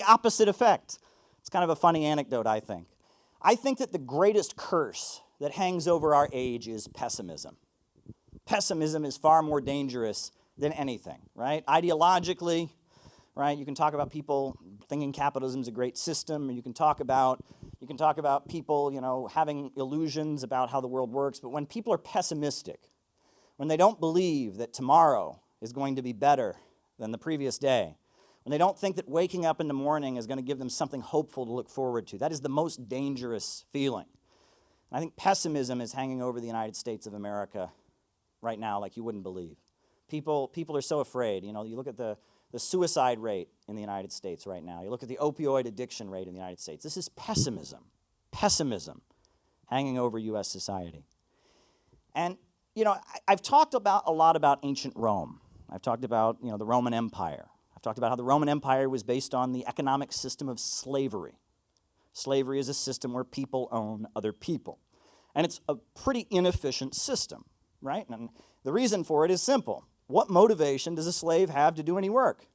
opposite effect. It's kind of a funny anecdote, I think. I think that the greatest curse that hangs over our age is pessimism. Pessimism is far more dangerous than anything, right? Ideologically, right? You can talk about people thinking capitalism is a great system, or you can talk about people, having illusions about how the world works. But when people are pessimistic, when they don't believe that tomorrow is going to be better than the previous day, when they don't think that waking up in the morning is going to give them something hopeful to look forward to, that is the most dangerous feeling. And I think pessimism is hanging over the United States of America right now like you wouldn't believe. People are so afraid. You look at the suicide rate in the United States right now. You look at the opioid addiction rate in the United States. This is pessimism hanging over U.S. society. And, I've talked a lot about ancient Rome. I've talked about, the Roman Empire. I've talked about how the Roman Empire was based on the economic system of slavery. Slavery is a system where people own other people. And it's a pretty inefficient system, right? And the reason for it is simple. What motivation does a slave have to do any work?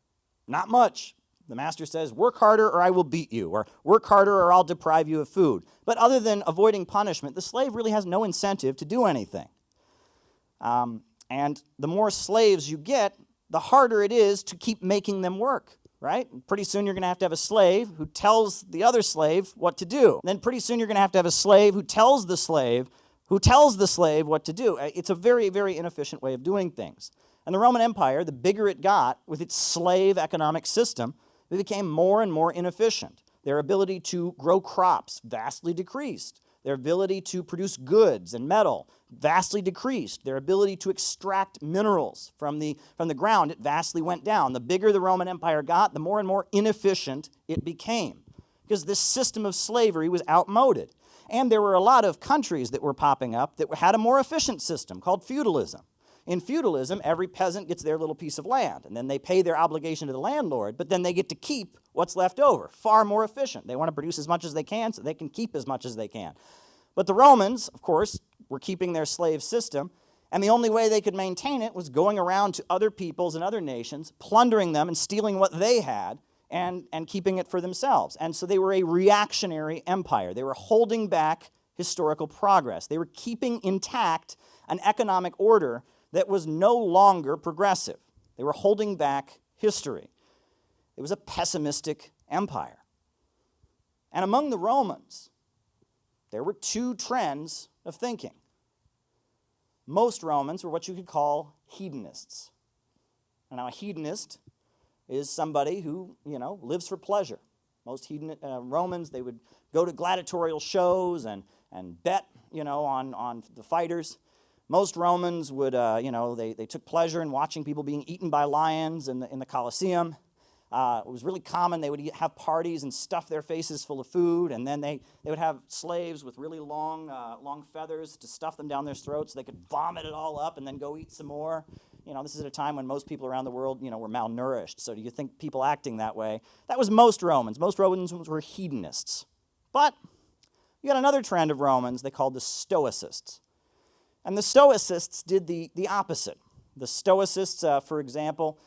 Not much. The master says, work harder or I will beat you, or work harder or I'll deprive you of food. But other than avoiding punishment, the slave really has no incentive to do anything. And the more slaves you get, the harder it is to keep making them work, right? And pretty soon you're going to have a slave who tells the other slave what to do. And then pretty soon you're going to have a slave who tells the slave what to do. It's a very, very inefficient way of doing things. And the Roman Empire, the bigger it got with its slave economic system, it became more and more inefficient. Their ability to grow crops vastly decreased. Their ability to produce goods and metal vastly decreased. Their ability to extract minerals from the ground, it vastly went down. The bigger the Roman Empire got, the more and more inefficient it became, because this system of slavery was outmoded. And there were a lot of countries that were popping up that had a more efficient system called feudalism. In feudalism, every peasant gets their little piece of land, and then they pay their obligation to the landlord, but then they get to keep what's left over. Far more efficient. They want to produce as much as they can so they can keep as much as they can. But the Romans, of course, were keeping their slave system, and the only way they could maintain it was going around to other peoples and other nations, plundering them and stealing what they had, and keeping it for themselves. And so they were a reactionary empire. They were holding back historical progress. They were keeping intact an economic order that was no longer progressive. They were holding back history. It was a pessimistic empire. And among the Romans, there were two trends of thinking. Most Romans were what you could call hedonists. And now a hedonist is somebody who, lives for pleasure. Most Romans, they would go to gladiatorial shows and bet, on the fighters. Most Romans would, they took pleasure in watching people being eaten by lions in the Colosseum. It was really common. They would have parties and stuff their faces full of food, and then they would have slaves with really long feathers to stuff them down their throats so they could vomit it all up and then go eat some more. This is at a time when most people around the world, were malnourished. So do you think people acting that way? That was most Romans. Most Romans were hedonists. But you got another trend of Romans they called the Stoicists. And the Stoicists did the opposite. The Stoicists, for example,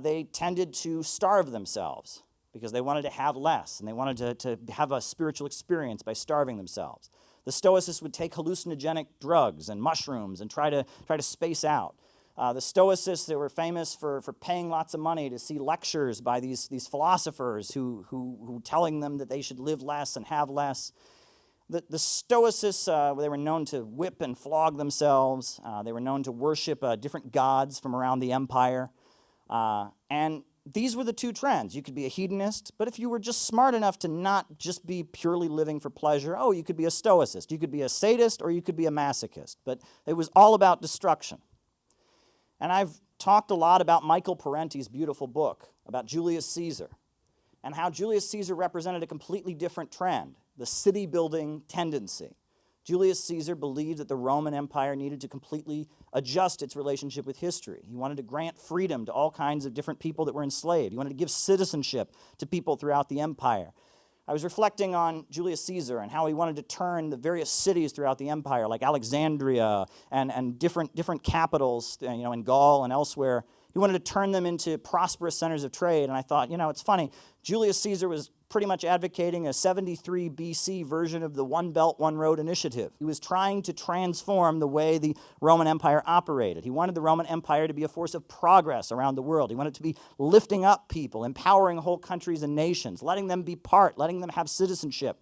they tended to starve themselves because they wanted to have less, and they wanted to have a spiritual experience by starving themselves. The Stoicists would take hallucinogenic drugs and mushrooms and try to space out. The Stoicists, they were famous for paying lots of money to see lectures by these philosophers who telling them that they should live less and have less. The Stoicists, they were known to whip and flog themselves. They were known to worship different gods from around the empire. And these were the two trends. You could be a hedonist, but if you were just smart enough to not just be purely living for pleasure, you could be a Stoicist. You could be a sadist or you could be a masochist. But it was all about destruction. And I've talked a lot about Michael Parenti's beautiful book about Julius Caesar and how Julius Caesar represented a completely different trend, the city-building tendency. Julius Caesar believed that the Roman Empire needed to completely adjust its relationship with history. He wanted to grant freedom to all kinds of different people that were enslaved. He wanted to give citizenship to people throughout the empire. I was reflecting on Julius Caesar and how he wanted to turn the various cities throughout the empire, like Alexandria and different capitals, in Gaul and elsewhere, He wanted to turn them into prosperous centers of trade. And I thought, it's funny. Julius Caesar was pretty much advocating a 73 BC version of the One Belt, One Road initiative. He was trying to transform the way the Roman Empire operated. He wanted the Roman Empire to be a force of progress around the world. He wanted to be lifting up people, empowering whole countries and nations, letting them be part, letting them have citizenship.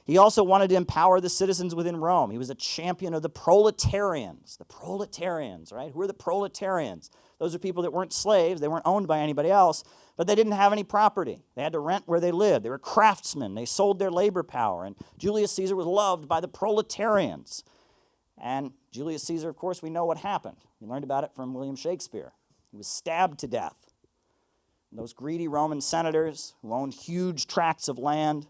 He also wanted to empower the citizens within Rome. He was a champion of the proletarians. The proletarians, right? Who are the proletarians? Those are people that weren't slaves. They weren't owned by anybody else, but they didn't have any property. They had to rent where they lived. They were craftsmen. They sold their labor power. And Julius Caesar was loved by the proletarians. And Julius Caesar, of course, we know what happened. We learned about it from William Shakespeare. He was stabbed to death. And those greedy Roman senators who owned huge tracts of land,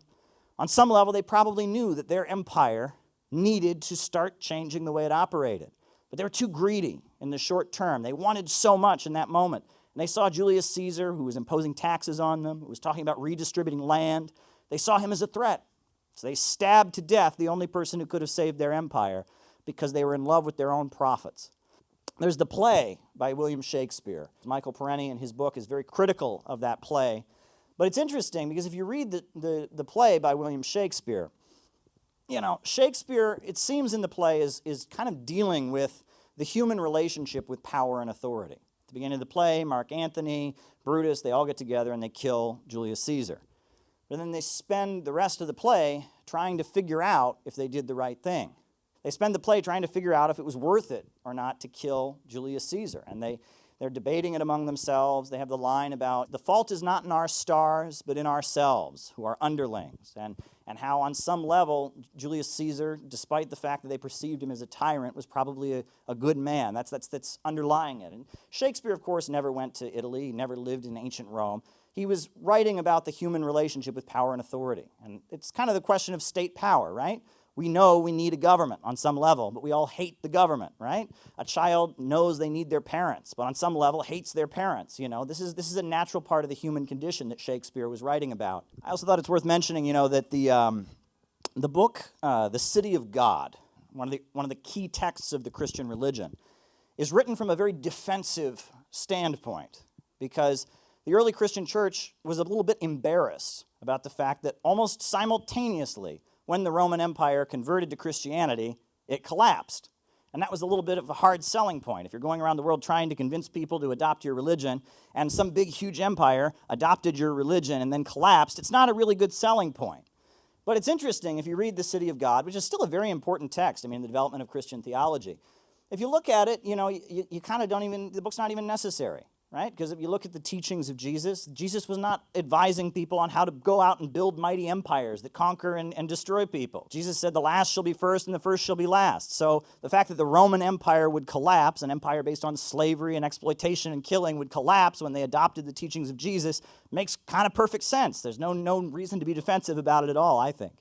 on some level, they probably knew that their empire needed to start changing the way it operated. But they were too greedy in the short term. They wanted so much in that moment. And they saw Julius Caesar, who was imposing taxes on them, who was talking about redistributing land. They saw him as a threat. So they stabbed to death the only person who could have saved their empire because they were in love with their own profits. There's the play by William Shakespeare. Michael Parenti in his book is very critical of that play. But it's interesting because if you read the play by William Shakespeare, Shakespeare, it seems in the play, is kind of dealing with the human relationship with power and authority. At the beginning of the play, Mark Antony, Brutus, they all get together and they kill Julius Caesar. But then they spend the rest of the play trying to figure out if they did the right thing. They spend the play trying to figure out if it was worth it or not to kill Julius Caesar. And they're debating it among themselves. They have the line about the fault is not in our stars, but in ourselves, who are underlings. And how on some level, Julius Caesar, despite the fact that they perceived him as a tyrant, was probably a good man. That's underlying it. And Shakespeare, of course, never went to Italy. He never lived in ancient Rome. He was writing about the human relationship with power and authority. And it's kind of the question of state power, right? We know we need a government on some level, but we all hate the government, right? A child knows they need their parents, but on some level hates their parents. This is a natural part of the human condition that Shakespeare was writing about. I also thought it's worth mentioning, that the book, The City of God, one of the key texts of the Christian religion, is written from a very defensive standpoint because the early Christian church was a little bit embarrassed about the fact that almost simultaneously, when the Roman Empire converted to Christianity, it collapsed. And that was a little bit of a hard selling point. If you're going around the world trying to convince people to adopt your religion, and some big, huge empire adopted your religion and then collapsed, it's not a really good selling point. But it's interesting, if you read The City of God, which is still a very important text, the development of Christian theology, if you look at it, you kind of don't even, the book's not even necessary. Right? Because if you look at the teachings of Jesus, Jesus was not advising people on how to go out and build mighty empires that conquer and destroy people. Jesus said the last shall be first and the first shall be last. So the fact that the Roman Empire would collapse, an empire based on slavery and exploitation and killing would collapse when they adopted the teachings of Jesus, makes kind of perfect sense. There's no reason to be defensive about it at all, I think.